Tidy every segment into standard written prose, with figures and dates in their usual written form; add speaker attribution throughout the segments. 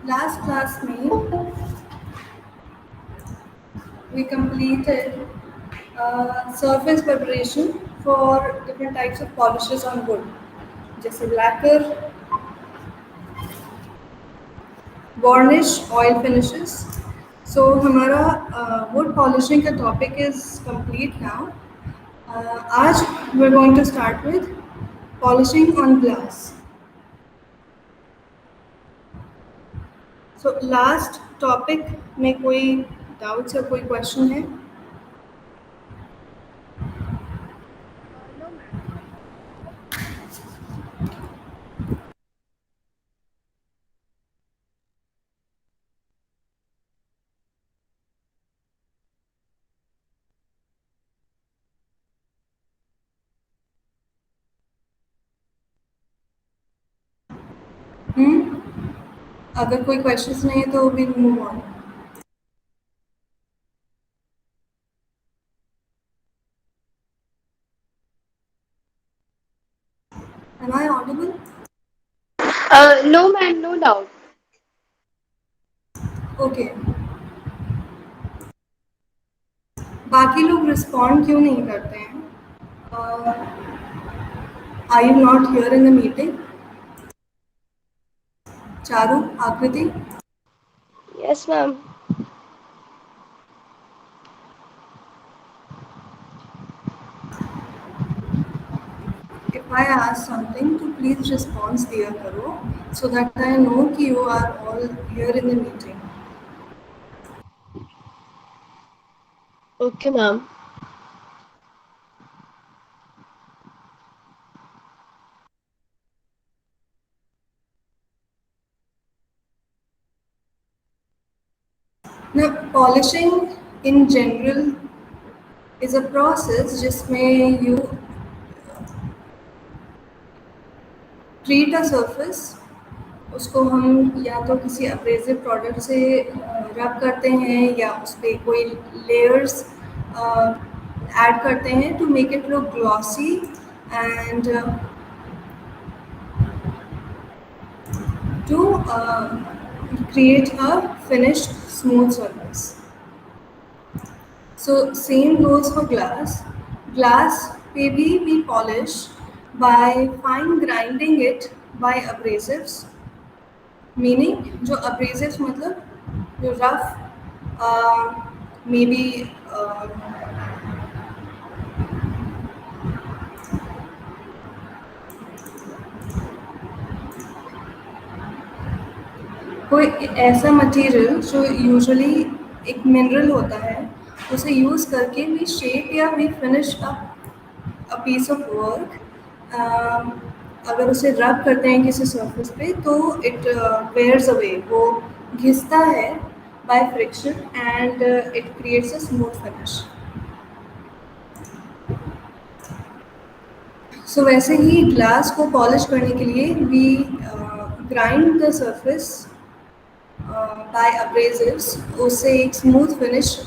Speaker 1: Last class में we completed surface preparation for different types of polishes on wood, जैसे lacquer, varnish, oil finishes. So हमारा wood polishing का topic is complete now. आज we're going to start with polishing on glass. So last topic में कोई doubts या कोई question है?
Speaker 2: No, ma'am.
Speaker 1: अगर कोई questions नहीं है तो we'll move on. Am I audible?
Speaker 2: No, ma'am, no doubt.
Speaker 1: Okay. बाकी लोग रिस्पॉन्ड क्यों नहीं करते हैं? Are you not here in the meeting? Charu, Akriti,
Speaker 2: Yes, ma'am.
Speaker 1: if I ask something to please response दिया करो so that I know कि you are all here in the meeting.
Speaker 2: Okay, ma'am.
Speaker 1: Now polishing in general is a process जिसमें you treat a surface, उसको हम या तो किसी abrasive product से रब करते हैं या उस पर कोई लेयर्स ऐड करते हैं to make it look glossy and to create a finished smooth surface. So same goes for glass. Glass पे भी we polish by fine grinding it by abrasives. Meaning जो अब्रेसिव्स मतलब जो रफ मे बी कोई ऐसा material जो usually एक mineral होता है उसे यूज़ करके वी शेप या we finish a piece of work. अगर उसे रब करते हैं किसी सरफेस पे तो इट वेयर्स अवे, वो घिसता है by friction and it creates a smooth finish. So वैसे ही ग्लास को पॉलिश करने के लिए we grind the surface by abrasives, उससे एक स्मूथ फिनिश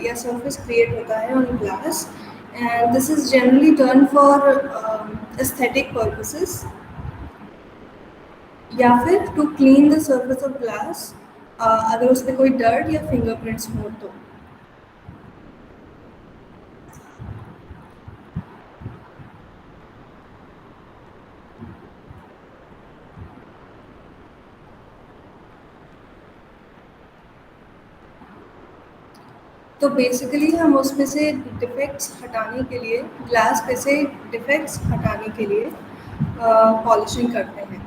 Speaker 1: या सरफेस क्रिएट होता है on glass and this is generally done for aesthetic purposes या फिर to clean the surface of glass अगर उस पर कोई डर्ट या फिंगरप्रिंट्स हो तो. तो बेसिकली हम उसमें से डिफेक्ट्स हटाने के लिए, ग्लास पे से डिफेक्ट्स हटाने के लिए पॉलिशिंग करते हैं.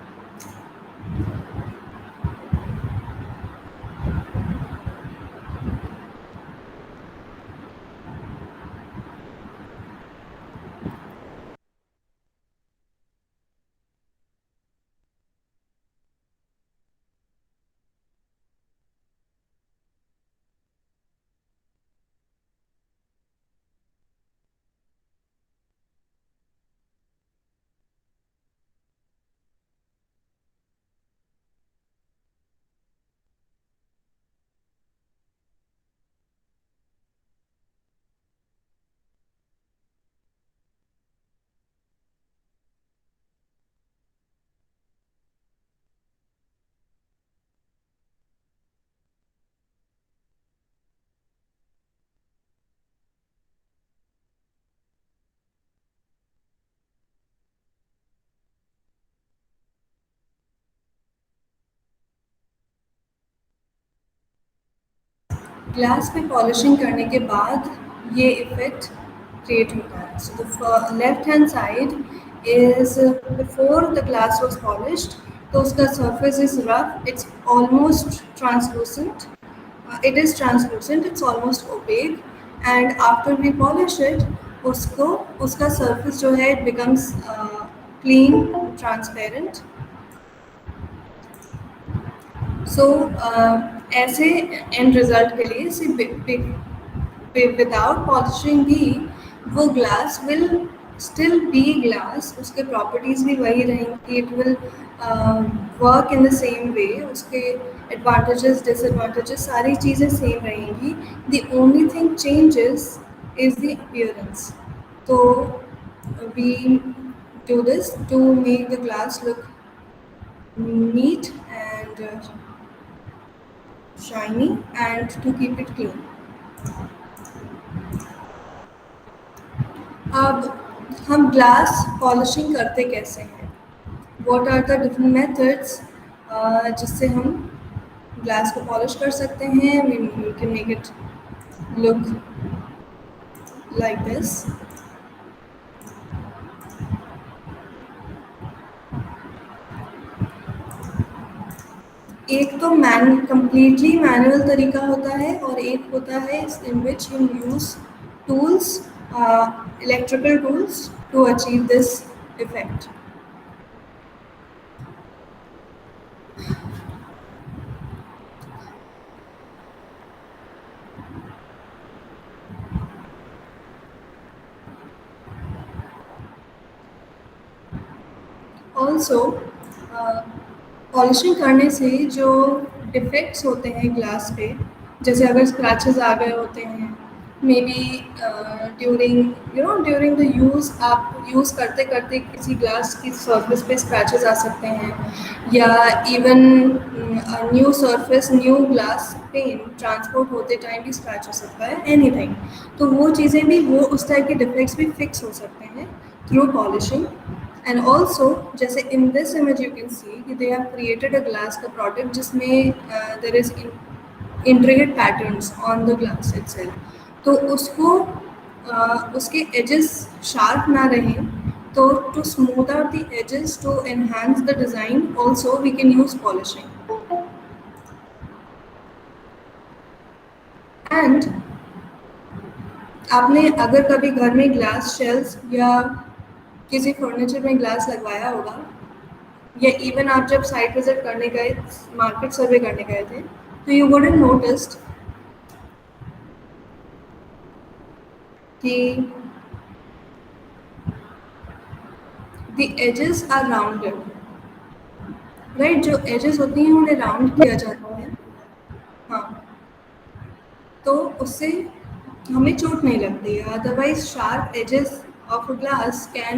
Speaker 1: ग्लास पे पॉलिशिंग करने के बाद ये इफ़ेक्ट क्रिएट होता है. So the left hand side is before the glass was polished, तो उसका surface is rough, it's almost translucent. It is translucent, it's almost opaque, and after we polish it, उसको उसका surface जो है it becomes clean, transparent. सो ऐसे and result के लिए without polishing भी वो glass will still be glass, उसके प्रॉपर्टीज़ भी वही रहेंगी, it will work in the same way, उसके एडवांटेजेस डिसएडवांटेजेस सारी चीज़ें सेम रहेंगी. The only thing changes is the appearance. तो we do this to make the glass look neat and shiny and to keep it clean. अब हम glass polishing करते कैसे हैं? What are the different methods जिससे हम glass को polish कर सकते हैं? We can make it look like this. एक तो completely manual तरीका होता है और एक होता है in which you use tools, electrical tools to achieve this effect. Also, polishing करने से जो डिफेक्ट्स होते हैं ग्लास पे, जैसे अगर स्क्रैचेस आ गए होते हैं, may be during the use, आप यूज़ करते करते किसी ग्लास की सरफेस पे स्क्रैचेस आ सकते हैं, या even new surface new glass pen transport होते टाइम भी स्क्रैच हो सकता है, एनीथिंग. तो वो चीज़ें भी, वो उस टाइप के डिफेक्ट्स भी फिक्स हो सकते हैं थ्रू पॉलिशिंग. And also, जैसे in this image you can see कि they have created a glass का product जिसमें there is intricate patterns on the glass itself. तो उसको उसके edges sharp ना रहें, तो to smooth out the edges, to enhance the design, also we can use polishing. And आपने अगर कभी घर में ग्लास शेल्स या किसी फर्नीचर में ग्लास लगवाया होगा, या इवन आप जब साइट विजिट करने गए, मार्केट सर्वे करने गए थे, तो यू वुडंट नोटिस्ड कि the edges are rounded, right? जो एजेस होती हैं उन्हें राउंड किया जाता है. हाँ, तो उससे हमें चोट नहीं लगती है. Otherwise sharp edges of a glass can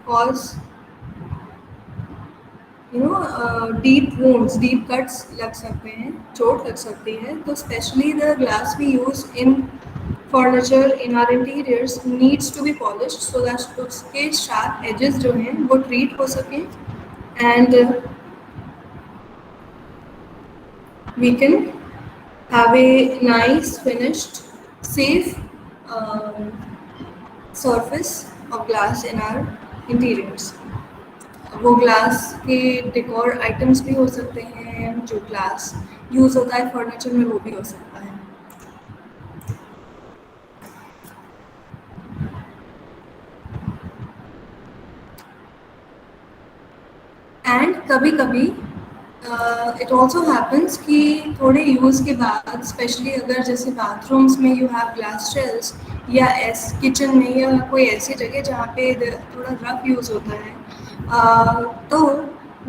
Speaker 1: cause deep wounds, deep cuts लग सकते हैं, चोट लग सकती है. तो especially the glass we use in furniture, in our interiors, needs to be polished so that उसके sharp edges जो हैं वो treat हो सकें, and we can have a nice finished safe surface of glass in our interiors. वो glass के decor items भी हो सकते हैं, जो ग्लास यूज़ होता है फर्नीचर में वो भी हो सकता है. एंड कभी कभी इट ऑल्सो हैपन्स कि थोड़े यूज़ के बाद, स्पेशली अगर जैसे बाथरूम्स में यू हैव ग्लास शेल्स, या किचन में, या कोई ऐसी जगह जहाँ पे थोड़ा रफ यूज़ होता है, तो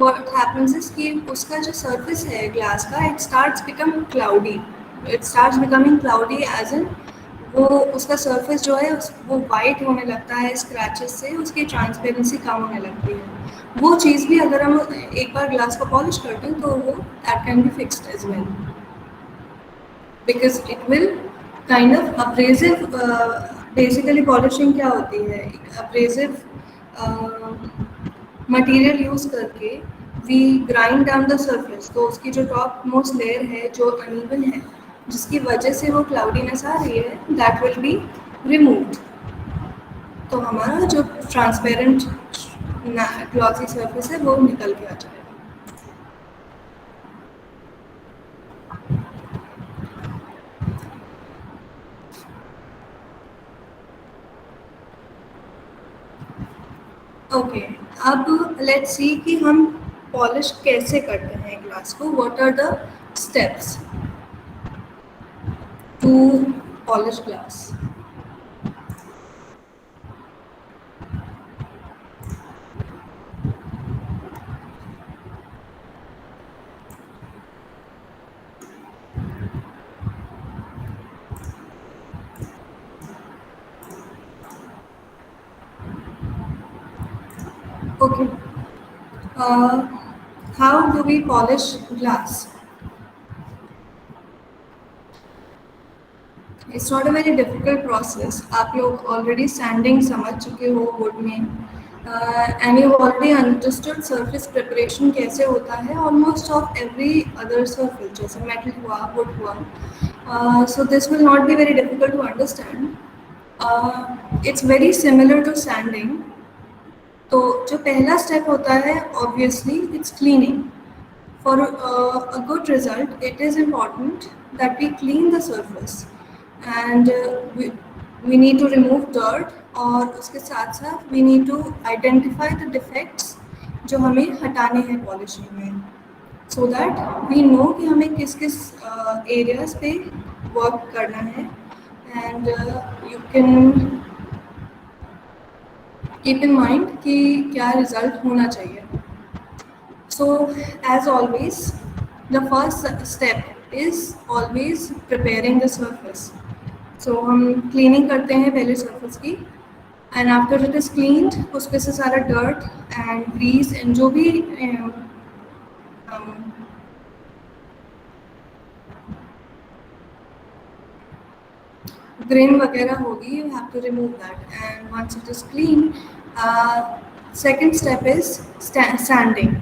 Speaker 1: what happens is कि उसका जो surface है ग्लास का, it starts becoming cloudy as in वो उसका surface जो है वो white होने लगता है scratches से, उसकी transparency कम होने लगती है. वो चीज़ भी अगर हम एक बार ग्लास को पॉलिश करते हैं तो वो that can be fixed as well, because it will kind of abrasive. Basically polishing क्या होती है? abrasive मटेरियल यूज़ करके we grind down the surface, तो उसकी जो टॉप मोस्ट लेयर है जो अनइवन है जिसकी वजह से वो क्लाउडीनेस आ रही है, दैट विल बी रिमूव्ड। तो हमारा जो ट्रांसपेरेंट ग्लॉसी सरफेस है वो निकल के आ जाएगा। ओके, अब लेट्स सी कि हम पॉलिश कैसे करते हैं ग्लास को। What are the steps to polish glass? Okay. Uh, how do we polish glass? It's not a very difficult process. आप लोग already sanding समझ चुके हो wood में, and you've already understood surface preparation कैसे होता है almost of every other surface, जैसे metal हुआ, wood हुआ. So this will not be very difficult to understand. It's very similar to sanding. तो जो पहला स्टेप होता है obviously it's cleaning. For a good result it is important that we clean the surface and we need to remove dirt, और उसके साथ साथ we need to identify the defects जो हमें हटाने हैं पॉलिशिंग में, सो दैट वी नो कि हमें किस किस एरियाज पे वर्क करना है. And you can keep in mind कि क्या रिजल्ट होना चाहिए. So as always, the first step is always preparing the surface. So हम cleaning करते हैं पहले surface की, and after it is cleaned उस पे से सारा dirt and grease and जो भी grain वगैरह होगी, you have to remove that. And once it is clean, second step is sanding.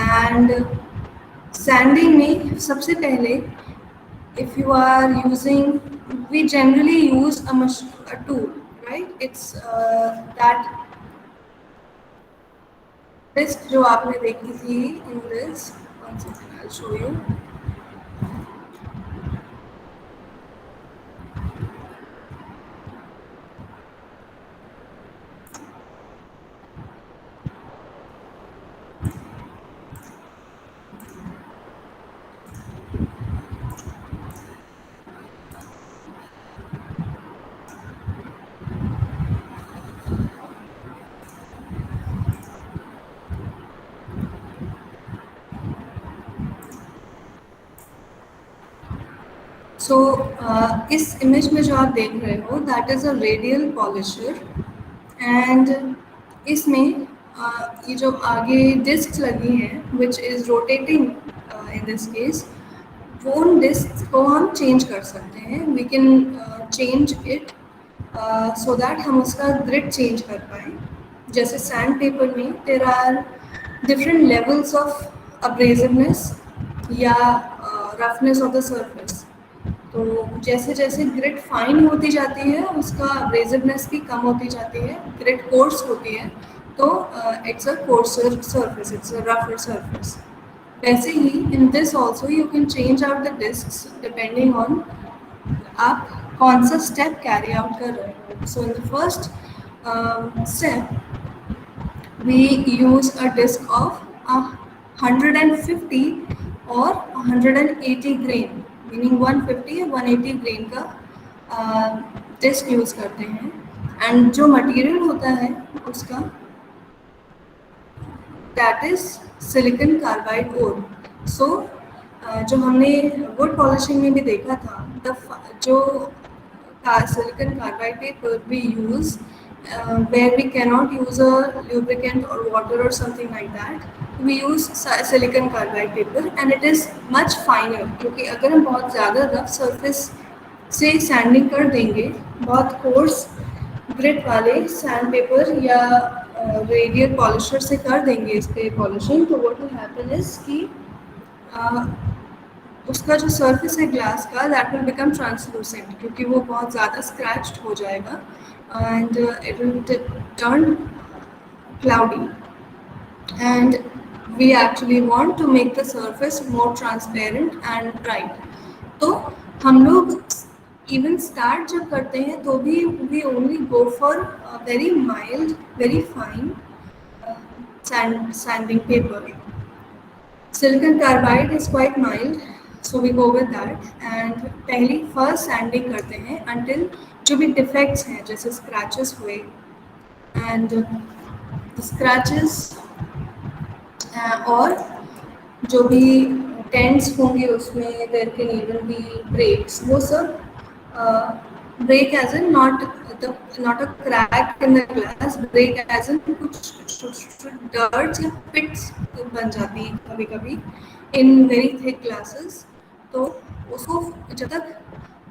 Speaker 1: And sanding में सबसे पहले, if you are using, we generally use a tool, right? It's that disc जो आपने देखी थी in this. One second, I'll show you. सो इस image में जो आप देख रहे हो that is a radial polisher. And इसमें ये जो आगे डिस्क लगी हैं which is rotating in this case, वो उन डिस्क को हम चेंज कर सकते हैं. We can change it so that हम उसका ग्रिड चेंज कर पाएँ. जैसे सैंड पेपर में there are different levels of abrasiveness या रफनेस ऑफ द सरफेस. तो जैसे जैसे ग्रिड फाइन होती जाती है उसका अब्रेजिवनेस भी कम होती जाती है, ग्रिड कोर्स होती है तो it's a coarser surface, it's a रफर सरफेस. वैसे ही in this also you can change out the discs depending on आप कौन सा स्टेप कैरी आउट कर रहे हो. So in the first step we use a disc of 150 or 180 grain, meaning 150 या 180 ग्रेन का डिस्क यूज़ करते हैं. एंड जो मटेरियल होता है उसका दैट इज़ सिलिकॉन कार्बाइड ओर. सो जो हमने वुड पॉलिशिंग में भी देखा था, जो silicon carbide paper we use where we cannot use a lubricant or water or something like that, we use silicon carbide paper and it is much finer. क्योंकि अगर हम बहुत ज़्यादा रफ surface से सैंडिंग कर देंगे, बहुत कोर्स ग्रिड वाले सैंड पेपर या रेडियल पॉलिशर से कर देंगे इस पर पॉलिशिंग, तो what will happen is कि उसका जो सरफेस है ग्लास का दैट विल बिकम ट्रांसलूसेंट क्योंकि वो बहुत ज़्यादा स्क्रैच्ड हो जाएगा and it will turn cloudy and we actually want to make the surface more transparent and bright. तो हम लोग इवन स्टार्ट जब करते हैं तो भी we only go for a very mild, very fine sanding paper. Silicon carbide is quite mild, so we go with that. And पहली first sanding करते हैं until जो भी defects हैं जैसे scratches हुए and the scratches और जो भी टेंट्स होंगे उसमें there can even be breaks वो सब break edge in not a crack in the glass break edge in कुछ डर्ट्स या पिट्स बन जाती हैं कभी कभी इन वेरी थिक ग्लासेस तो उसको जब तक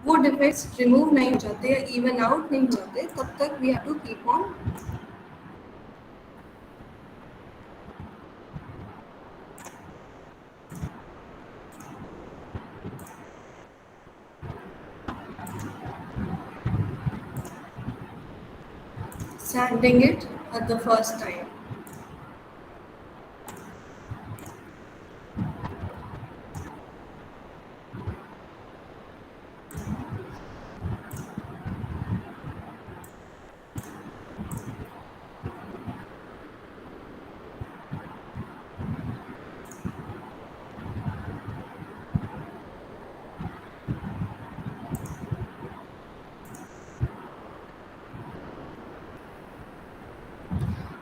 Speaker 1: वो डिफेक्ट्स रिमूव नहीं हो जाते या इवन आउट नहीं हो जाते तब तक we have to keep on sanding it at the first time.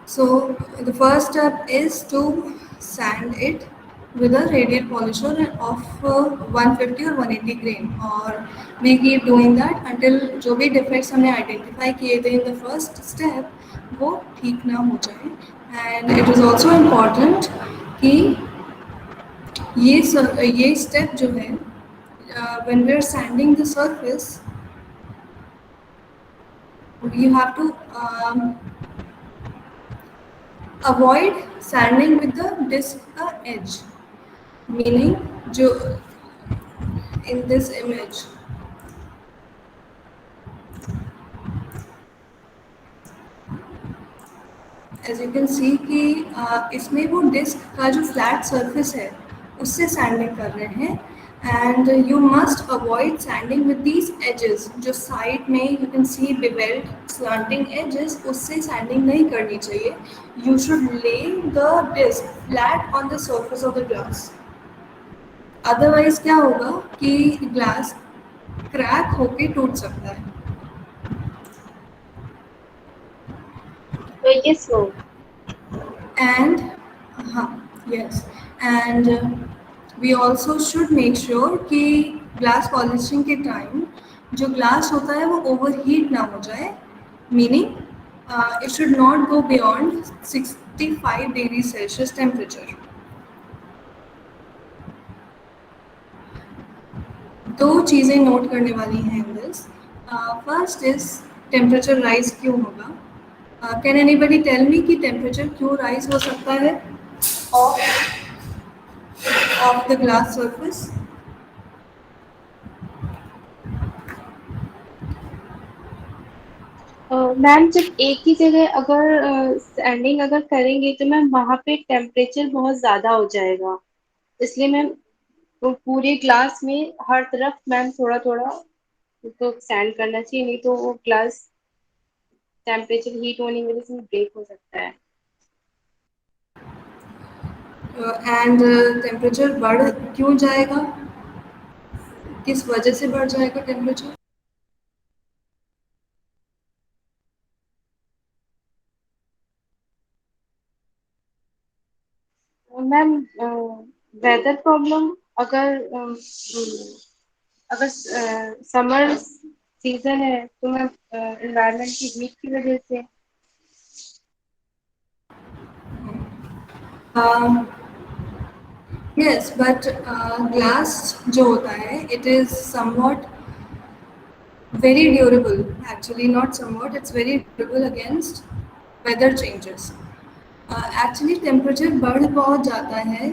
Speaker 1: So the first step is to sand it with a radial polisher of 150 or 180 grain or we keep doing that until जो भी defects हमने identify किए थे in the first step वो ठीक ना हो जाए and it is also important कि ये step जो है when we are sanding the surface you have to avoid sanding with the disc edge meaning जो in this image as you can see कि इसमें वो डिस्क का जो फ्लैट सरफेस है उससे सैंडिंग कर रहे हैं and you must avoid sanding with these edges जो साइड में you can see bevelled slanting edges उससे सैंडिंग नहीं करनी चाहिए you should lay the disc flat on the surface of the glass otherwise क्या होगा कि ग्लास क्रैक होके टूट सकता है
Speaker 2: Yes, no.
Speaker 1: and yes and we also should make sure कि ग्लास पॉलिशिंग के टाइम जो ग्लास होता है वो ओवरहीट ना हो जाए meaning it should not go beyond 65 degree Celsius temperature दो चीज़ें नोट करने वाली हैं in this first is temperature rise क्यों होगा कैन एनीबडी टेल मी कि टेम्परेचर क्यों राइज हो सकता है of the glass surface
Speaker 2: ma'am जब एक ही जगह अगर सैंडिंग अगर करेंगे तो मैम वहाँ पे टेम्परेचर बहुत ज्यादा हो जाएगा इसलिए मैम तो पूरे ग्लास में हर तरफ मैम थोड़ा थोड़ा तो सैंड करना चाहिए नहीं तो वो ग्लास टेम्परेचर हीट होने की वजह से ब्रेक हो सकता है
Speaker 1: एंड टेम्परेचर बढ़ क्यों जाएगा किस वजह से बढ़ जाएगा टेम्परेचर
Speaker 2: मैम वेदर प्रॉब्लम अगर अगर समर सीजन है तो मैम एनवायरनमेंट की हीट की वजह से
Speaker 1: यस बट ग्लास जो होता है it is somewhat very durable actually not somewhat it's very durable against weather changes actually temperature बढ़ बहुत जाता है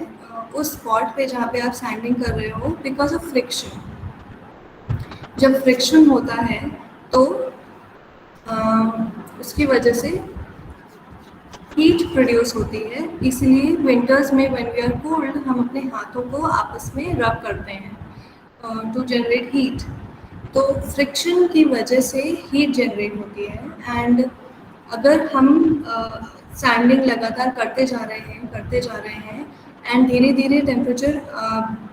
Speaker 1: उस स्पॉट पे जहाँ पे आप सैंडिंग कर रहे हो बिकॉज ऑफ फ्रिक्शन। जब फ्रिक्शन होता है तो अ, उसकी वजह से हीट प्रोड्यूस होती है, इसलिए विंटर्स में व्हेन वी आर कोल्ड हम अपने हाथों को आपस में रब करते हैं टू जनरेट हीट। तो फ्रिक्शन की वजह से हीट जनरेट होती है। एंड अगर हम सैंडिंग लगातार करते जा रहे हैं एंड धीरे धीरे टेम्परेचर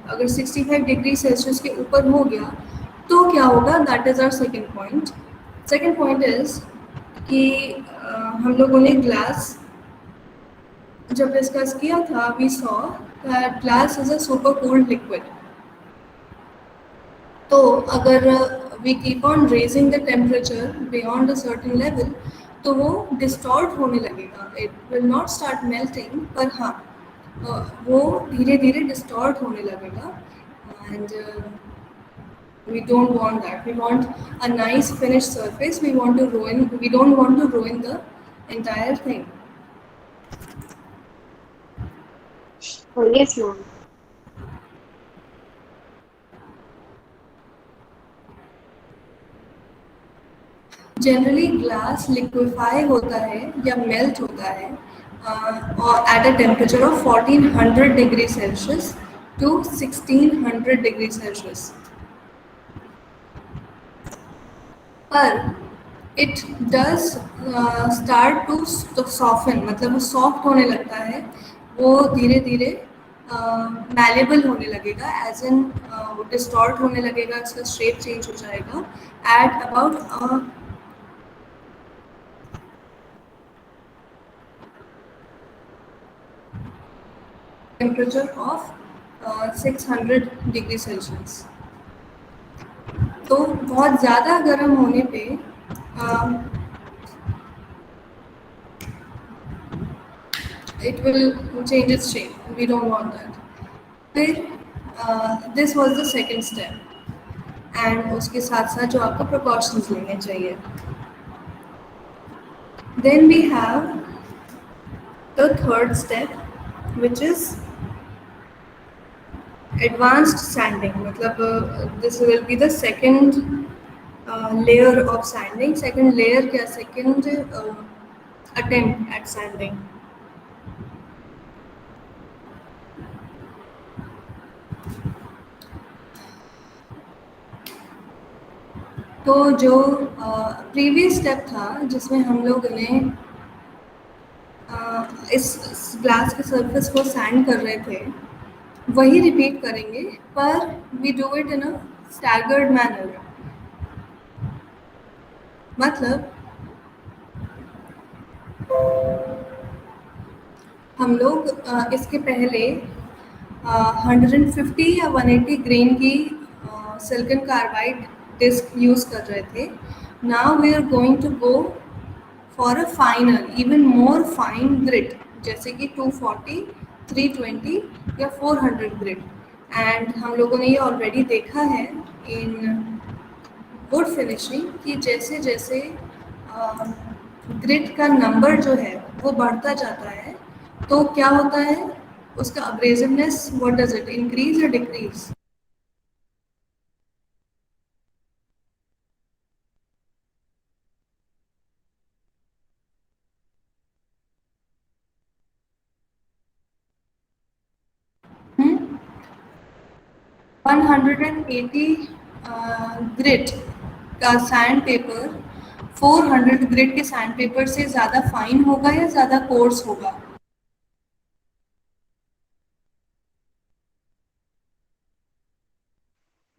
Speaker 1: अगर 65 डिग्री सेल्सियस के ऊपर हो गया तो क्या होगा, that is our second point. Second point is कि हम लोगों ने ग्लास जब डिस्कस किया था, we saw that glass is a super cold liquid. तो अगर we keep on raising the temperature beyond a certain level तो वो डिस्टॉर्ट होने लगेगा। It will not start melting, पर हाँ वो धीरे धीरे डिस्टॉर्ट होने लगेगा। And we don't want that. We want a nice finished surface. We don't want to ruin the entire thing.
Speaker 2: Oh, yes, ma'am.
Speaker 1: Generally glass liquefy होता है या मेल्ट होता है और at a temperature of 1400 degree Celsius to 1600 degree Celsius. पर it does start to soften, मतलब वो soft होने लगता है, वो धीरे धीरे मैलेबल होने लगेगा, एज इन वो डिस्टॉर्ट होने लगेगा, उसका शेप चेंज हो जाएगा at about temperature of 600 degree Celsius. तो बहुत ज़्यादा गर्म होने पे it will change its shape. We don't want that. फिर this was the second step and उसके साथ साथ जो आपको precautions लेने चाहिए। Then we have the third step which is advanced sanding। मतलब this will be the second layer of sanding। second layer क्या, second attempt at sanding। तो जो प्रीवियस स्टेप था जिसमें हम लोग ने इस ग्लास के सरफेस को सैंड कर रहे थे, वही रिपीट करेंगे, पर we do it in a staggered manner. मतलब हम लोग इसके पहले 150 या 180 ग्रेन की सिलिकॉन कार्बाइड डिस्क यूज़ कर रहे थे। Now we are going to go for a finer even more fine grid, जैसे कि 240, 320 या 400 ग्रिड। एंड हम लोगों ने ये ऑलरेडी देखा है इन वुड फिनिशिंग कि जैसे जैसे ग्रिड का नंबर जो है वो बढ़ता जाता है तो क्या होता है, उसका अब्रेसिवनेस व्हाट डज इट इंक्रीज या डिक्रीज? हम्म 180 ग्रिड का सैंड पेपर 400 ग्रिड के सैंड पेपर से ज़्यादा फाइन होगा या ज़्यादा कोर्स होगा?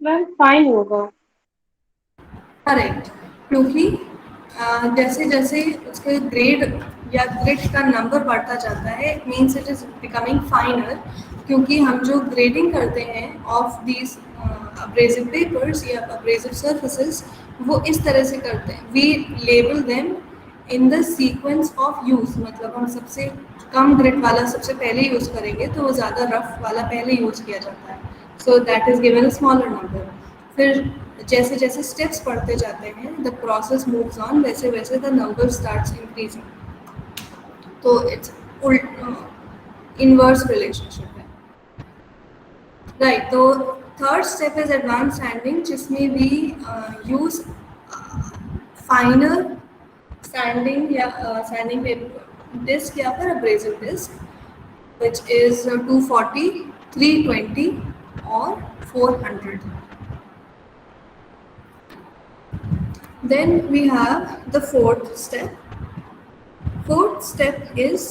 Speaker 2: मैम फाइन होगा।
Speaker 1: करेक्ट, क्योंकि जैसे जैसे उसके ग्रेड या ग्रिड का नंबर बढ़ता जाता है, it means it is becoming finer. क्योंकि हम जो ग्रेडिंग करते हैं ऑफ दीज अब्रेसिव पेपर्स या अब्रेसिव सर्फेसेस, वो इस तरह से करते हैं, we label them in the sequence of use. मतलब हम सबसे कम ग्रिड वाला सबसे पहले यूज़ करेंगे तो वो ज़्यादा रफ वाला पहले यूज़ किया जाता है, so that is given a smaller number. फिर जैसे जैसे स्टेप्स बढ़ते जाते हैं, द प्रोसेस मूव्स ऑन, वैसे वैसे द नंबर स्टार्ट्स इंक्रीजिंग। तो इट्स इनवर्स रिलेशनशिप है। राइट, तो third step is advance sending, जिसमें भी यूज फाइनर सैंडिंग या सैंडिंग पेपर डिस्क या फिर अब्रेजिव disc, which is 240, 320 or 400. Then we have the fourth step. Fourth step is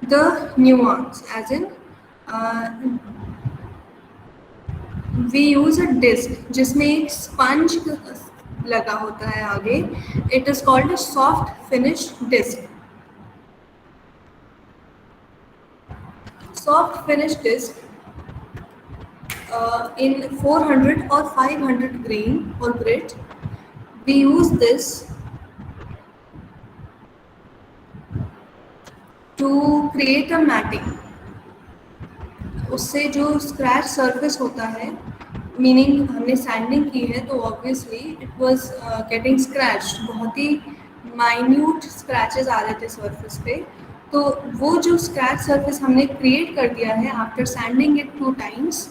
Speaker 1: the nuance, as in uh, we use a disc जिसमें एक sponge लगा होता है आगे. It is called a soft finish disc. Soft finish disc in 400 or 500 grain or grit. We use this to create a matting. उससे जो scratch surface होता है, मीनिंग हमने सैंडिंग की है तो obviously it was getting scratch, बहुत ही minute scratches आ रहे थे सरफेस पे. तो वो जो स्क्रैच सरफेस हमने क्रिएट कर दिया है आफ्टर सैंडिंग इट 2 टाइम्स,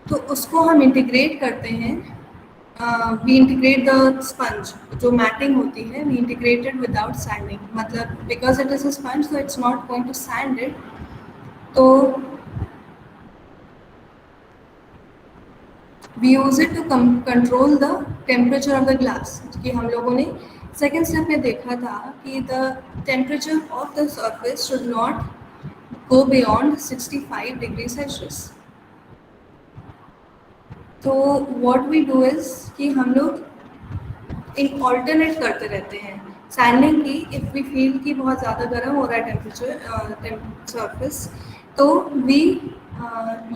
Speaker 1: तो उसको हम इंटीग्रेट करते हैं. वी इंटीग्रेट द स्पंज, जो मैटिंग होती है वी इंटीग्रेटेड विदाउट सैंडिंग, मतलब because it is a sponge तो it's not going to sand it. तो we use it to control the temperature of the glass, कि हम लोगों ने सेकेंड स्टेप में देखा था कि the temperature of the surface should not go beyond 65 degree Celsius. तो व्हाट वी डू इज़ कि हम लोग एक ऑल्टरनेट करते रहते हैं सैंडिंग की. इफ़ वी फील कि बहुत ज़्यादा गर्म हो रहा है टेम्परेचर सरफेस, तो we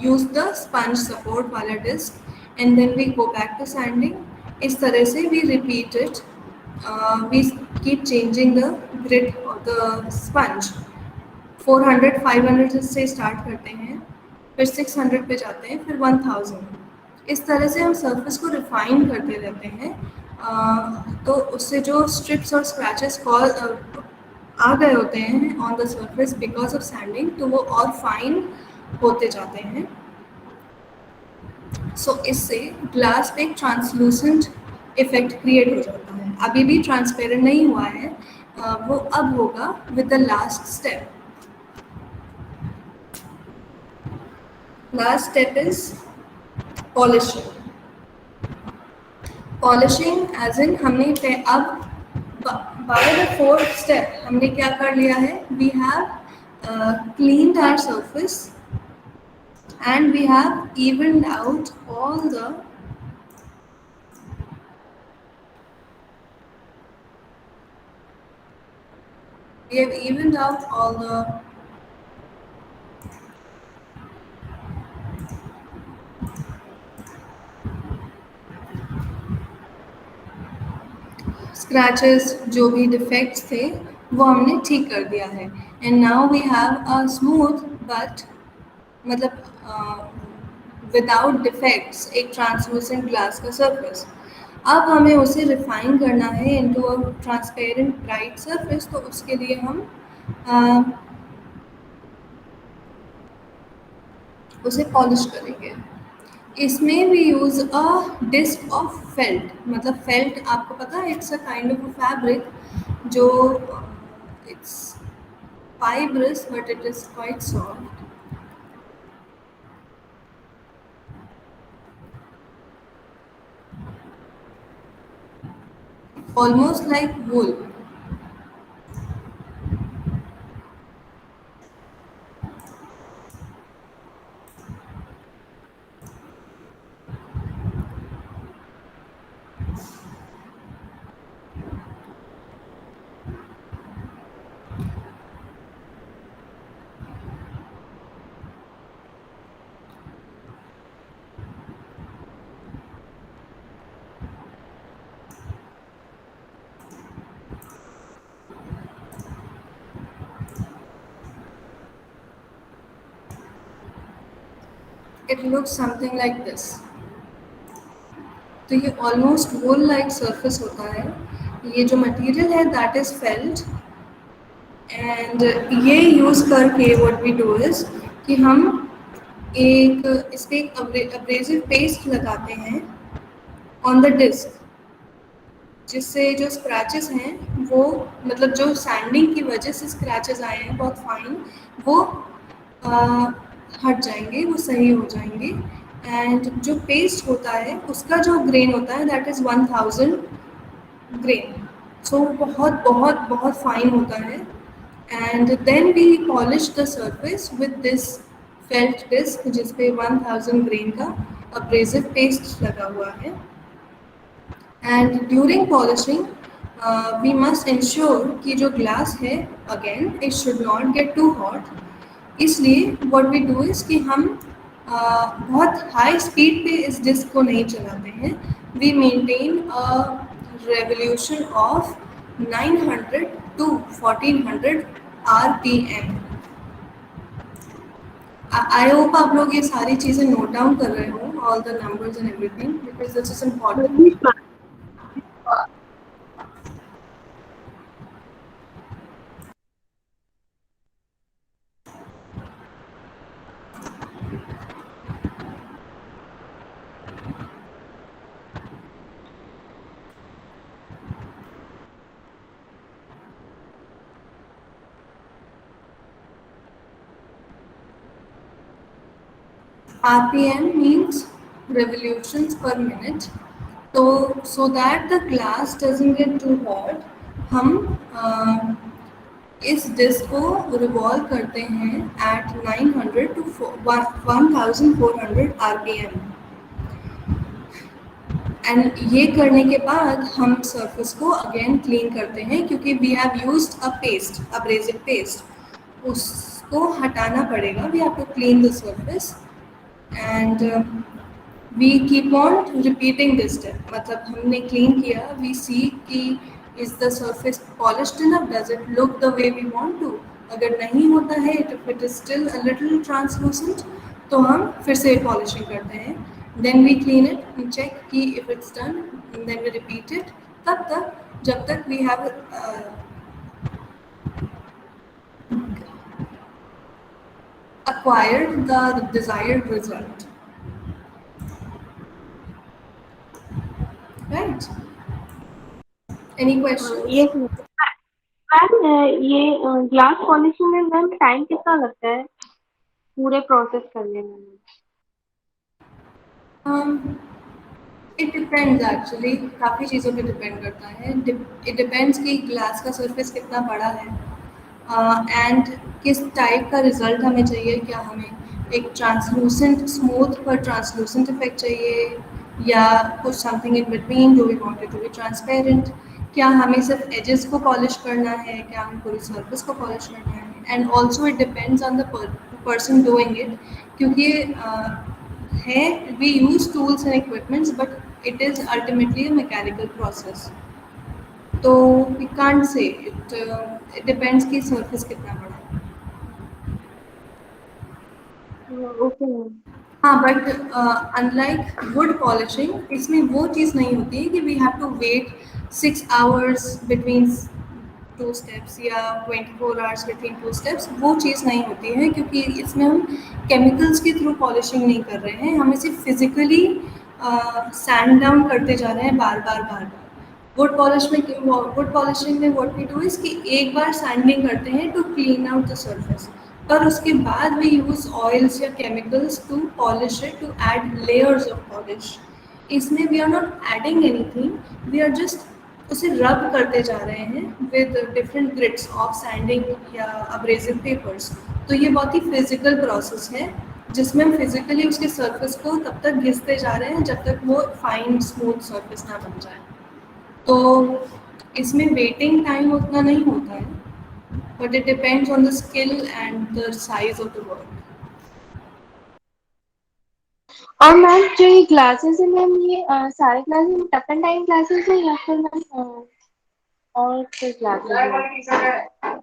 Speaker 1: use the sponge support वाला disc and then we go back to sanding. इस तरह से we repeat it, we keep changing the grid of the sponge. 400 500 से स्टार्ट करते हैं, फिर 600 पे जाते हैं, फिर 1000. इस तरह से हम सरफेस को रिफाइन करते रहते हैं. तो उससे जो स्ट्रिप्स और स्क्रैचेस आ गए होते हैं on the surface because of sending, तो वो और फाइन होते जाते हैं. सो इससे ग्लास पे एक ट्रांसलूसेंट इफेक्ट क्रिएट हो जाता है. अभी भी ट्रांसपेरेंट नहीं हुआ है, वो अब होगा with the last step. Last step is polishing. Polishing as in हमने अब by the fourth step हमने क्या कर लिया है, we have cleaned our surface and we have evened out all the scratches, जो भी डिफेक्ट्स थे वो हमने ठीक कर दिया है. And now we have a smooth but मतलब विदाउट डिफेक्ट्स एक ट्रांसलूसेंट ग्लास का सरफेस. अब हमें उसे रिफाइन करना है into a transparent bright surface. तो उसके लिए हम उसे पॉलिश करेंगे. इसमें भी use a disc of felt. मतलब फेल्ट आपको पता है, it's a kind of a fabric जो it's fibrous but it is quite soft. Almost like wool. It looks something like this. तो ये ऑलमोस्ट वूल लाइक सरफेस होता है. ये जो मटेरियल है दैट इज़ फेल्ट. एंड ये यूज़ करके व्हाट वी डू इज़ कि हम एक इस पे एक अब्रेसिव पेस्ट लगाते हैं ऑन द डिस्क, जिससे जो स्क्रैचेस हैं वो, मतलब जो सैंडिंग की वजह से स्क्रैचेस आए हैं बहुत फाइन, वो अ, हट जाएंगे, वो सही हो जाएंगे। एंड जो पेस्ट होता है उसका जो ग्रेन होता है दैट इज़ 1000 ग्रेन, सो बहुत बहुत बहुत फाइन होता है। And then we polish the surface with this felt disc जिस पे 1000 ग्रेन का अब्रेसिव पेस्ट लगा हुआ है। And during polishing we must ensure कि जो ग्लास है, again it should not get too hot. इसलिए व्हाट वी डू इज़ कि हम बहुत हाई स्पीड पे इस डिस्क को नहीं चलाते हैं। We maintain a revolution of 900 to 1400 RPM. I hope आप लोग ये सारी चीज़ें नोट डाउन कर रहे हो, all the numbers and everything, because this is important. RPM means revolutions per minute. तो so that the glass doesn't get too hot, हम इस डिस्क को रिवॉल्व करते हैं एट 900 टू 1400 आरपीएम। एंड ये करने के बाद हम सरफेस को अगेन क्लीन करते हैं, क्योंकि we have used a paste, abrasive paste, उसको हटाना पड़ेगा। We have to clean the surface and we keep on repeating this step. मतलब हमने क्लीन किया, वी सी कि is the surface polished enough, does it look the way we want to. अगर नहीं होता है, if it is still a little translucent, तो हम फिर से पॉलिशिंग करते हैं। Then we clean it and check कि if it's done, then we repeat it, तब तक जब तक we have acquired the desired result, right? Any questions?
Speaker 2: ये मैम, ये ग्लास पॉलिशिंग में मैम टाइम कितना लगता है पूरे प्रोसेस करने में?
Speaker 1: इट डिपेंड्स एक्चुअली, काफ़ी चीज़ों पे डिपेंड करता है। इट डिपेंड्स कि ग्लास का सरफेस कितना बड़ा है एंड किस टाइप का रिज़ल्ट हमें चाहिए। क्या हमें एक ट्रांसलूसेंट स्मूथ पर ट्रांसलूसेंट इफेक्ट चाहिए, या कुछ something in between, do we want it to be transparent? क्या हमें सिर्फ एजेस को पॉलिश करना है, क्या हमें पूरी सरफेस को पॉलिश करना है? And also it depends on the person doing it, क्योंकि है we use tools and equipments, but it is ultimately a mechanical process. तो we can't say it depends कि surface कितना बड़ा है।
Speaker 2: Okay ma'am.
Speaker 1: हाँ, बट अनलाइक वुड पॉलिशिंग, इसमें वो चीज़ नहीं होती है कि we have to wait 6 hours between 2 steps या 24 आवर्स बिटवीन 2 स्टेप्स। वो चीज़ नहीं होती है, क्योंकि इसमें हम केमिकल्स के थ्रू पॉलिशिंग नहीं कर रहे हैं, हम इसे फिजिकली सैंड डाउन करते जा रहे हैं बार बार बार बार। वुड पॉलिशिंग में व्हाट वी डू इज़ कि एक बार सैंडिंग करते हैं to clean out the surface, पर उसके बाद वी यूज़ ऑयल्स या chemicals to polish it, to add layers of polish. इसमें we are not adding anything, we are just उसे रब करते जा रहे हैं with different grids of sanding या अब्रेसिव पेपर्स। तो ये बहुत ही फिजिकल प्रोसेस है, जिसमें हम फिजिकली उसके सरफेस को तब तक घिसते जा रहे हैं जब तक वो फाइन स्मूथ सरफेस ना बन जाए। तो इसमें वेटिंग टाइम उतना नहीं होता है, but it depends on the skill and the size of the work.
Speaker 2: और मैम जो ये ग्लासेस है मैम, ये सारे glasses tough and time glasses है या फिर मैम और कोई ग्लासेस है?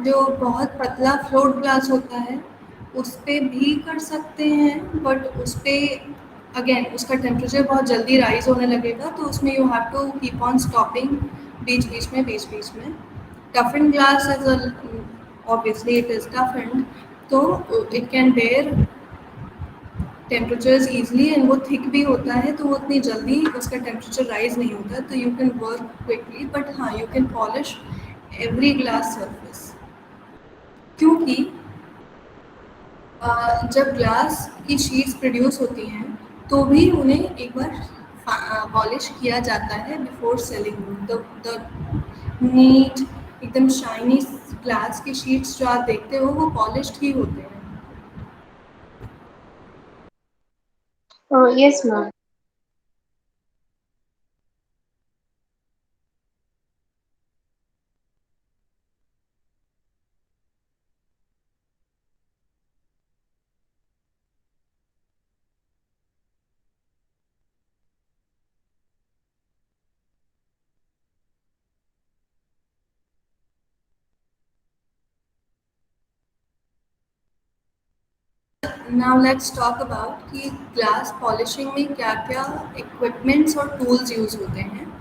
Speaker 1: जो बहुत पतला फ्लोट ग्लास होता है उस पे भी कर सकते हैं, बट उस पे अगेन उसका टेम्परेचर बहुत जल्दी राइज होने लगेगा, तो उसमें you have to keep on stopping बीच बीच में। Toughen glass is obviously it is toughen, तो it can bear temperatures easily and वो थिक भी होता है, तो वो उतनी जल्दी उसका टेम्परेचर राइज़ नहीं होता, तो you can work quickly. But हाँ, you can polish every glass surface, क्योंकि जब ग्लास की शीट्स प्रोड्यूस होती हैं, तो भी उन्हें एक बार पॉलिश किया जाता है बिफोर सेलिंग। द नीट एकदम शाइनी ग्लास की शीट्स जो आप देखते हो वो पॉलिश्ड ही होते हैं।
Speaker 2: Yes ma'am.
Speaker 1: Now let's talk about कि ग्लास पॉलिशिंग में क्या-क्या इक्विपमेंट्स और टूल्स यूज़ होते हैं।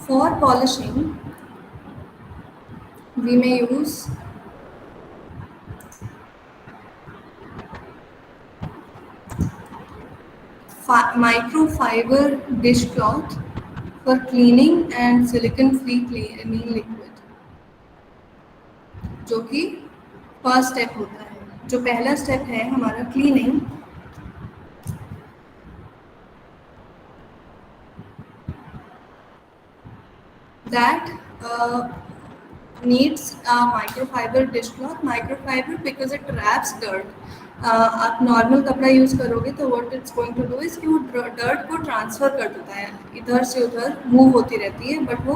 Speaker 1: For polishing, we may use microfiber dishcloth for cleaning and silicon-free cleaning liquid, जो कि फर्स्ट स्टेप होता है। जो पहला स्टेप है हमारा cleaning, that needs a microfiber dishcloth. Microfiber because it traps dirt. आप नॉर्मल कपड़ा यूज़ करोगे तो what it's going to do is कि वो डर्ट को ट्रांसफ़र कर देता है, इधर से उधर मूव होती रहती है, बट वो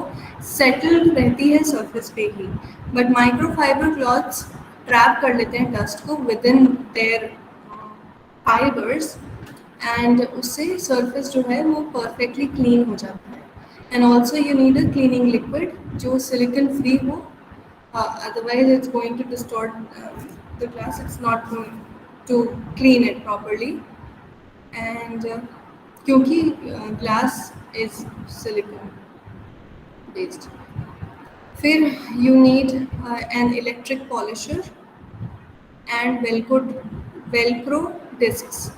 Speaker 1: सेटल्ड रहती है सरफेस पे ही। बट माइक्रोफाइबर क्लॉथ्स ट्रैप कर लेते हैं डस्ट को with in their fibres, and उससे सरफेस जो है वो परफेक्टली क्लीन हो जाता है। And also you need a cleaning liquid जो सिलिकन फ्री हो, otherwise it's going to distort the glass, it's not going to clean it properly, and क्योंकि glass is silicon based। फिर you need an electric polisher and Velcro discs.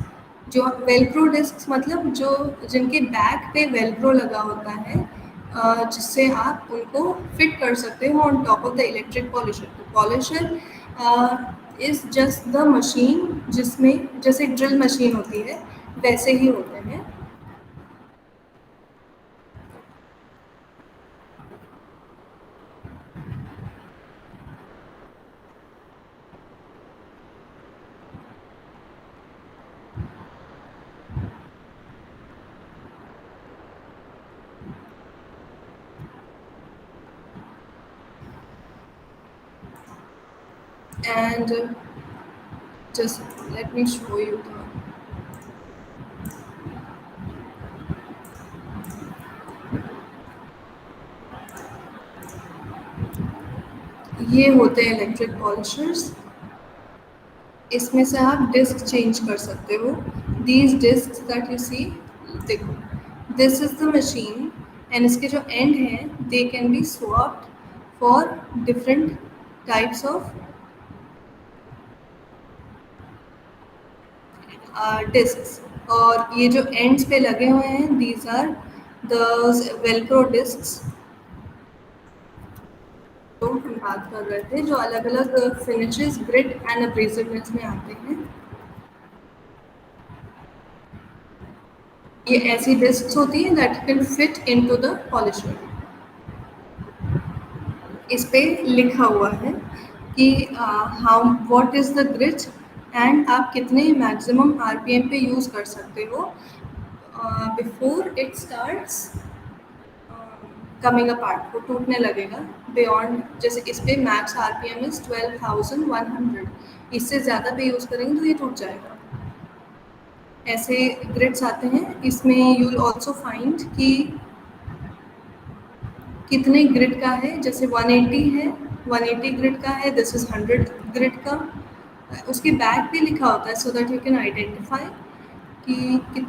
Speaker 1: जो Velcro discs मतलब जो जिनके back पे Velcro लगा होता है, जिससे आप उनको फिट कर सकते हो on top of the electric polisher. तो polisher is just the machine जिसमें जैसे ड्रिल मशीन होती है वैसे ही होते हैं। And just let me show you the, ये होते हैं इलेक्ट्रिक पॉलिशर्स। इसमें से आप डिस्क चेंज कर सकते हो। These disc that you see, देखो, this is the machine and इसके जो एंड हैं they can be swapped for different types of disc. और ये जो एंड्स पे लगे हुए हैं these are the Velcro disc जो हम बात कर रहे थे, जो अलग अलग फिनिशेस, ग्रिड एंड अब्रेसिवनेस में आते हैं। ये ऐसी डिस्क्स होती हैं that can fit into the polisher. इस पे लिखा हुआ है कि how what is the grid and आप कितने मैक्सिमम आरपीएम पे यूज़ कर सकते हो before it starts coming apart, वो टूटने लगेगा बियॉन्ड। जैसे इस पे मैक्स आरपीएम इज 12,100, इससे ज़्यादा पे यूज़ करेंगे तो ये टूट जाएगा। ऐसे ग्रिड्स आते हैं। इसमें यू विल ऑल्सो फाइंड कि कितने ग्रिड का है। जैसे 180 है, 180 ग्रिड का है, दिस इज़ 100 ग्रिड का। उसके बैक पे लिखा होता है सो दैट यू कैन आइडेंटिफाई कि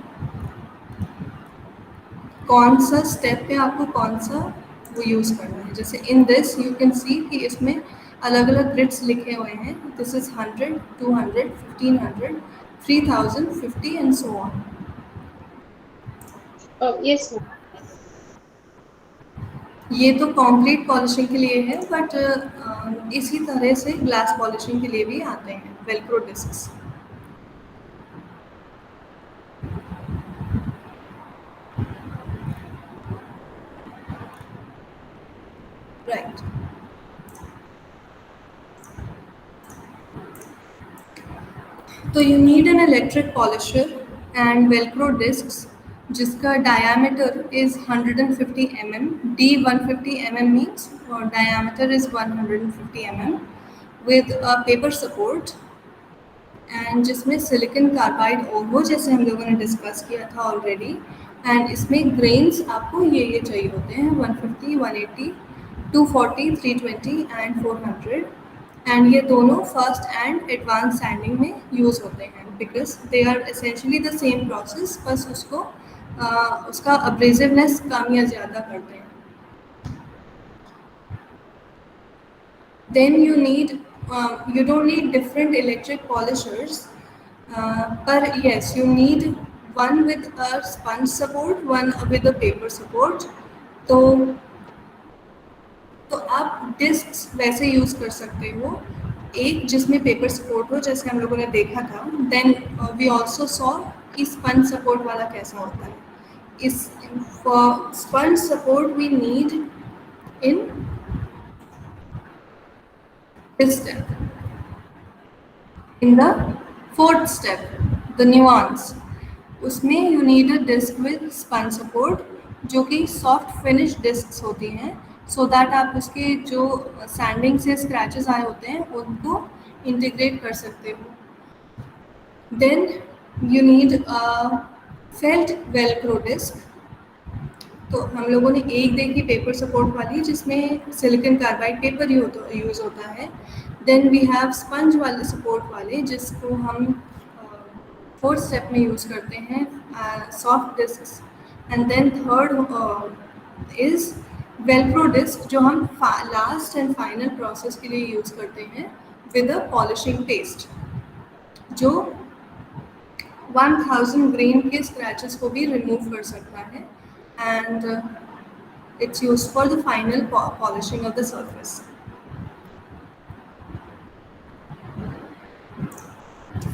Speaker 1: कौन सा स्टेप पे आपको कौन सा वो यूज़ करना है। जैसे इन दिस यू कैन सी कि इसमें अलग अलग ग्रिड्स लिखे हुए हैं। This is 100, 200, 1500, 3000, 50 and so on.
Speaker 2: Yes ma'am.
Speaker 1: ये तो कंक्रीट पॉलिशिंग के लिए है, बट इसी तरह से ग्लास पॉलिशिंग के लिए भी आते हैं वेलक्रो डिस्क्स। राइट। तो you need an electric polisher and Velcro discs जिसका diameter is 150 mm। D 150 mm means diameter is 150 mm with a paper support, and जिसमें सिलिकॉन कार्बाइड ओर हो, जैसे हम लोगों ने डिस्कस किया था ऑलरेडी। एंड इसमें ग्रेन्स आपको ये चाहिए होते हैं 150, 180, 240, 320 एंड 400। एंड ये दोनों फर्स्ट एंड एडवांस सैंडिंग में यूज़ होते हैं because they are essentially the same process, बस उसको उसका अब्रेसिवनेस कम या ज़्यादा करते हैं। Then you need, you don't need different electric polishers, but yes, you need one with a sponge support, one with a paper support. तो तो आप डिस्क वैसे यूज़ कर सकते हो, एक जिसमें पेपर सपोर्ट हो जैसे हम लोगों ने देखा था। देन वी ऑल्सो सॉ कि स्पंज सपोर्ट वाला कैसा होता है। इस for sponge support we need in this step, in the fourth step, the nuance, उसमें you need a disc with sponge support जो कि सॉफ्ट फिनिश डिस्क होती हैं, सो दैट आप उसके जो सैंडिंग से स्क्रैचेस आए होते हैं उनको इंटीग्रेट कर सकते हो। Then you need felt Velcro disc. तो हम लोगों ने एक देखी पेपर सपोर्ट वाली जिसमें सिलिकॉन कार्बाइड पेपर यूज़ होता है। देन वी हैव स्पंज वाले सपोर्ट वाले जिसको हम फोर्थ स्टेप में यूज़ करते हैं, soft disc. And then third is Velcro disc जो हम लास्ट एंड फाइनल प्रोसेस के लिए यूज़ करते हैं विद अ पॉलिशिंग पेस्ट जो 1000 ग्रेन के स्क्रैचेस को भी रिमूव कर सकता है। And it's used for the final polishing of the surface.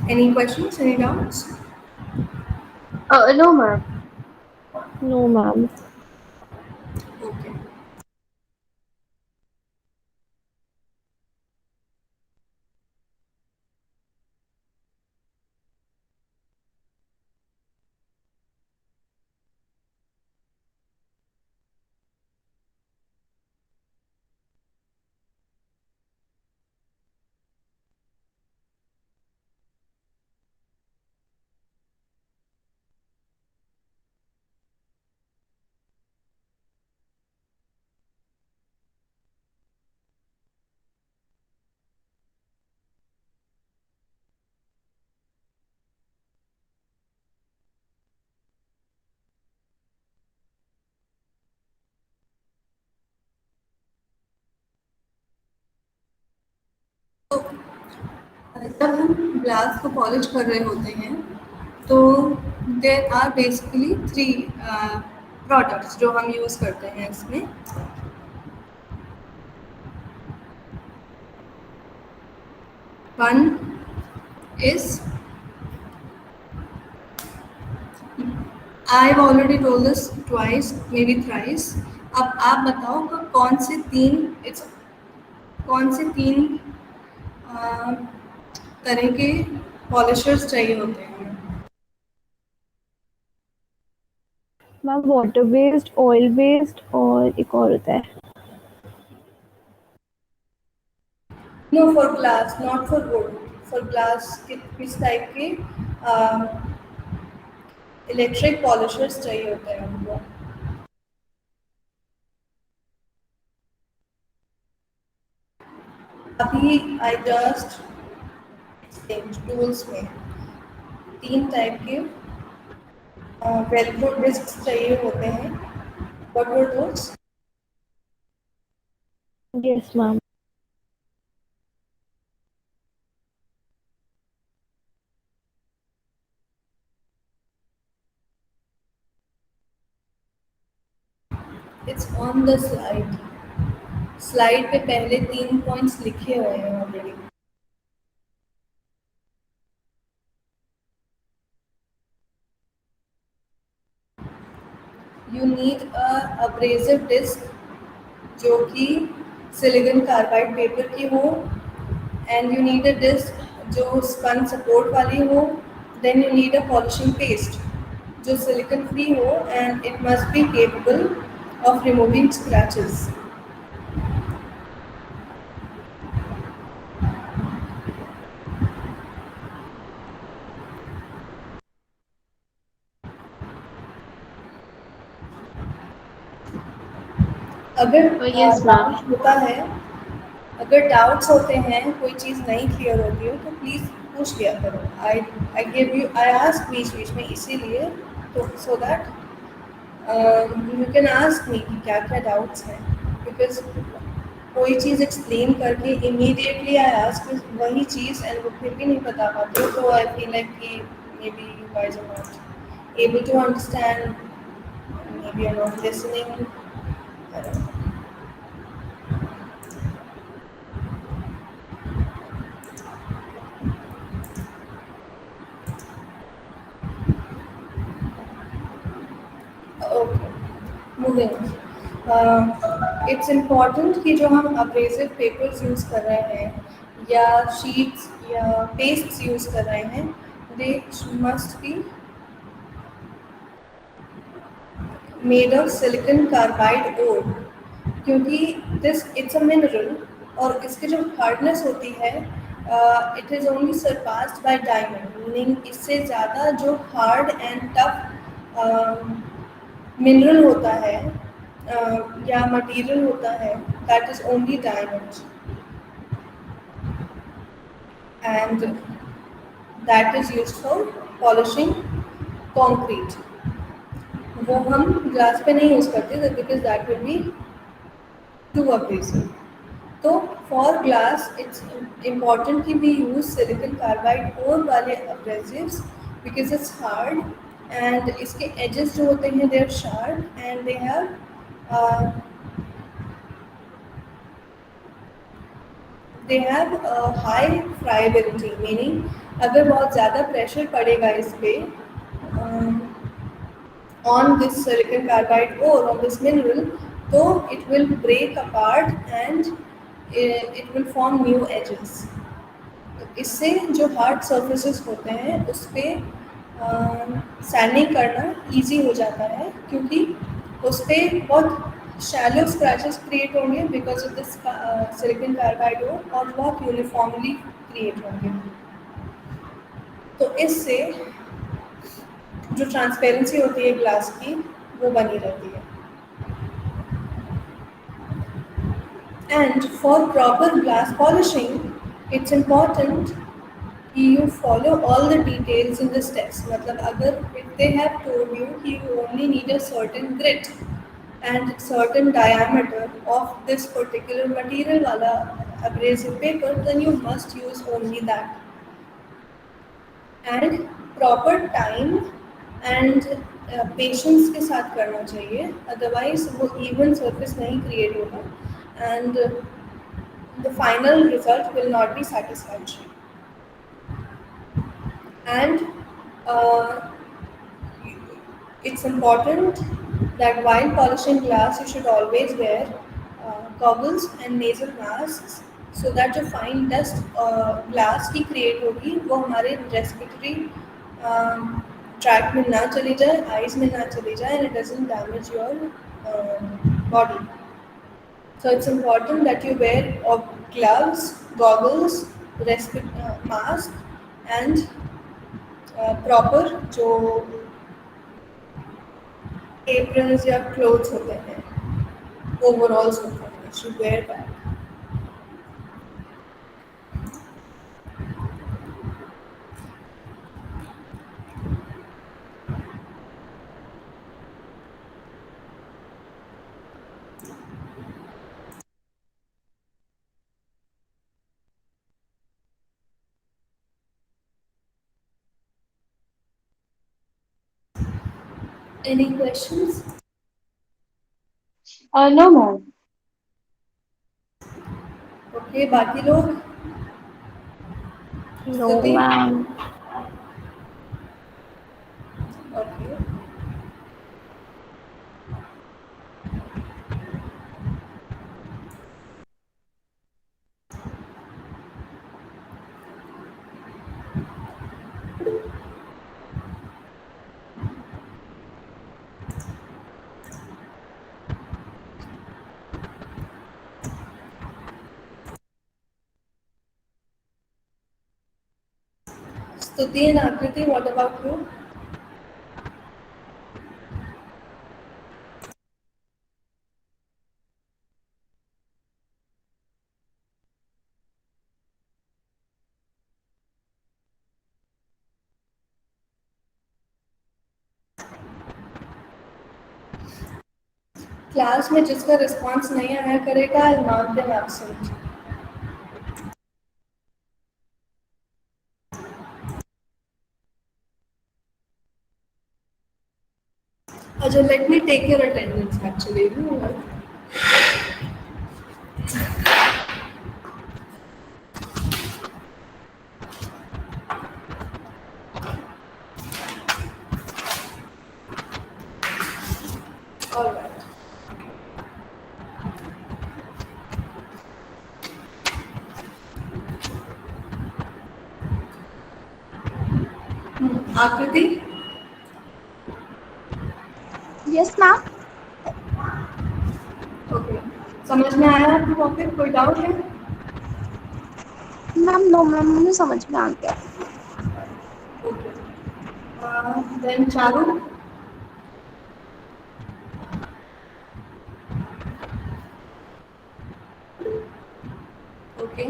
Speaker 1: Any questions, any doubts?
Speaker 2: No ma'am.
Speaker 3: No, ma'am.
Speaker 1: Okay. Glass को पॉलिश कर रहे होते हैं तो देयर आर बेसिकली 3 प्रोडक्ट्स जो हम यूज़ करते हैं इसमें। One is, I have already told this twice may be thrice. अब आप बताओ कि कौन से तीन तरह के पॉलिशर्स चाहिए होते हैं?
Speaker 3: Ma'am water based, oil based और एक और होता है।
Speaker 1: No, for glass, not for wood. For glass किस टाइप के इलेक्ट्रिक पॉलिशर्स चाहिए होते हैं हमको? अभी आई जस्ट टूल्स में 3 टाइप के वेलक्रो डिस्क चाहिए होते हैं। What were those?
Speaker 3: Yes ma'am.
Speaker 1: It's on the slide. Slide पे पहले 3 पॉइंट्स लिखे हुए हैं already. You need a abrasive disc जो कि सिलिकॉन कार्बाइड पेपर की हो, and you need a disc जो स्पन सपोर्ट वाली हो। Then you need a polishing paste जो सिलिकॉन फ्री हो, and it must be capable of removing scratches. अगर
Speaker 2: यस मैम।
Speaker 1: डाउट होता है, अगर डाउट्स होते हैं, कोई चीज़ नहीं क्लियर होती हो तो प्लीज़ पूछ लिया करो। I give you, I ask बीच बीच में इसीलिए, तो so that you can ask me कि क्या क्या डाउट्स हैं। बिकॉज कोई चीज़ एक्सप्लेन करके इमीडिएटली आई आस्क वही चीज़ एंड वो फिर भी नहीं बता पाते हो, तो आई फील लाइक कि maybe you guys are not able to understand, maybe are not listening. Okay, moving. It's important कि जो हम अब्रेसिव पेपर्स यूज़ कर रहे हैं या शीट्स या पेस्ट्स यूज़ कर रहे हैं, they must be made of silicon carbide ore, क्योंकि दिस इट्स अ मिनरल और इसकी जो हार्डनेस होती है it is only surpassed by diamond, meaning इससे ज़्यादा जो हार्ड एंड टफ मिनरल होता है या मटेरियल होता है, that is only diamond, and that is used for polishing concrete. वो हम ग्लास पे नहीं यूज़ करते because that will be too abrasive. तो फॉर ग्लास इट्स इम्पॉर्टेंट कि we use silicon carbide ore वाले abrasives because it's hard, and इसके edges जो होते हैं they are sharp and they have high friability, meaning अगर बहुत ज़्यादा प्रेशर पड़ेगा इस पर on this silicon carbide ore, on this mineral, so it will break apart and it will form new edges. तो इससे जो हार्ड सर्फेसेस होते हैं उस पर सैंडिंग करना इजी हो जाता है, क्योंकि उस पर बहुत शैलो स्क्रैचेस क्रिएट होंगे because of this silicon carbide ore, और बहुत यूनिफॉर्मली क्रिएट होंगे। तो इससे जो ट्रांसपेरेंसी होती है ग्लास की वो बनी रहती है। And for proper glass polishing it's important कि you follow all the details in the steps. मतलब अगर दे हैव टोल्ड यू कि you only need a certain grit and certain diameter of this particular material वाला abrasive paper, then you must use only that. And proper time and patience के साथ करना चाहिए, otherwise वो even surface नहीं create होगा and the final result will not be satisfactory. And it's important that while polishing glass, you should always wear goggles and nasal masks so that जो fine dust glass की create होगी वो हमारे respiratory tract में ना चली जाए, eyes में ना चली जाए, and it doesn't damage your body. So it's important that you wear gloves, goggles, mask, and proper जो aprons या clothes होते हैं, overalls होते हैं, you should wear that. Any questions?
Speaker 2: No, ma'am.
Speaker 1: Okay, बाकी लोग?
Speaker 3: No,
Speaker 1: Stuti?
Speaker 3: ma'am.
Speaker 1: Okay. Stuti and Akriti, what about you? Class में जिसका रिस्पॉन्स नहीं आया करेगा, I'll mark them absent. अच्छा, let me take your attendance actually. All right. आकृति?
Speaker 4: Yes ma'am.
Speaker 1: Okay, समझ में आया आपको टॉपिक? कोई डाउट है?
Speaker 4: मैम नो मैम, मुझे समझ में आ गया.
Speaker 1: Okay, then Charu? Okay,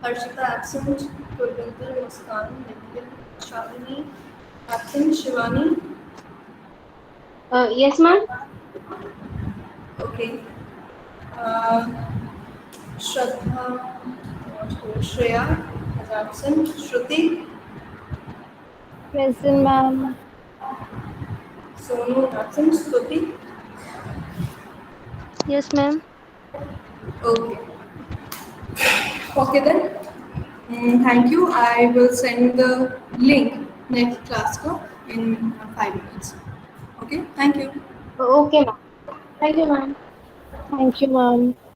Speaker 1: Harshita absent, Kulwinder, Muskan, Nikhil, Shalini absent, Shivani?
Speaker 2: Yes, ma'am.
Speaker 1: Okay, Shraddha, Shreya is absent, Shruti,
Speaker 3: Present, ma'am.
Speaker 1: Sonu absent, Stuti?
Speaker 3: Yes, ma'am.
Speaker 1: Okay. Okay then. Thank you. I will send the link next class ko in 5 minutes. Okay. Thank you.
Speaker 2: Okay, ma'am. Thank you, ma'am.
Speaker 3: Thank you, ma'am.